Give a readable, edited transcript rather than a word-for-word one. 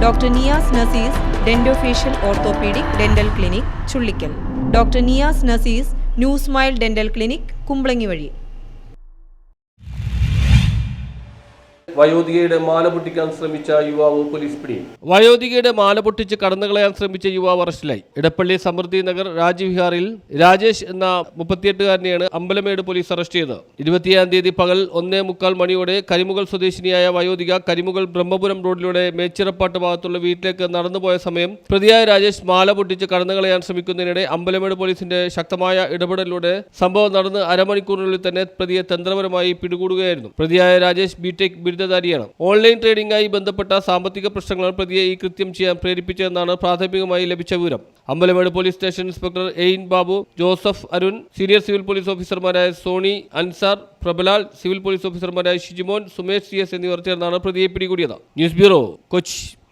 Doctor Niyas Nazeez dentofacial orthopaedic dental clinic Chullikkal. Doctor Niyas Nazeez new smile dental clinic Kumbalangi വഴി. വയോധികയുടെ മാല പൊട്ടിക്കാൻ ശ്രമിച്ച യുവാവ് പോലീസ് പിടിയിൽ. വയോധികയുടെ മാല പൊട്ടിച്ച് കടന്നുകളയാൻ ശ്രമിച്ച യുവാവ് അറസ്റ്റിലായി. ഇടപ്പള്ളി സമൃദ്ധി നഗർ രാജ്വിഹാറിൽ രാജേഷ് എന്ന 38-കാരനെയാണ് അമ്പലമേട് പോലീസ് അറസ്റ്റ് ചെയ്തത്. 27-ാം തീയതി പകൽ 1:45 മണിയോടെ കരിമുകൾ സ്വദേശിനിയായ വയോധിക കരിമുകൾ ബ്രഹ്മപുരം റോഡിലൂടെ മേച്ചിറപ്പാട്ട് ഭാഗത്തുള്ള വീട്ടിലേക്ക് നടന്നുപോയ സമയം പ്രതിയായ രാജേഷ് മാല പൊട്ടിച്ച് കടന്നുകളയാൻ ശ്രമിക്കുന്നതിനിടെ അമ്പലമേട് പോലീസിന്റെ ശക്തമായ ഇടപെടലിലൂടെ സംഭവം നടന്ന് അരമണിക്കൂറിനുള്ളിൽ തന്നെ പ്രതിയെ തന്ത്രപരമായി പിടികൂടുകയായിരുന്നു. പ്രതിയായ രാജേഷ് ബിടെക് ബിരുദധാരിയാണ്. ഓൺലൈൻ ട്രേഡിംഗുമായി ബന്ധപ്പെട്ട സാമ്പത്തിക പ്രശ്നങ്ങളാണ് പ്രതിയെ ഈ കൃത്യം ചെയ്യാൻ പ്രേരിപ്പിച്ചതെന്നാണ് പ്രാഥമികമായി ലഭിച്ച വിവരം. Ambalamedu police station inspector Ain Babu, Joseph Arun, senior civil police ഓഫീസർമാരായ സോണി, അൻസാർ, പ്രബലാൽ, സിവിൽ പോലീസ് ഓഫീസർമാരായ ഷിജിമോൻ, സുമേഷ് CS എന്നിവർ ചേർന്നാണ് പ്രതിയെ പിടികൂടിയത്. News bureau, Kochi.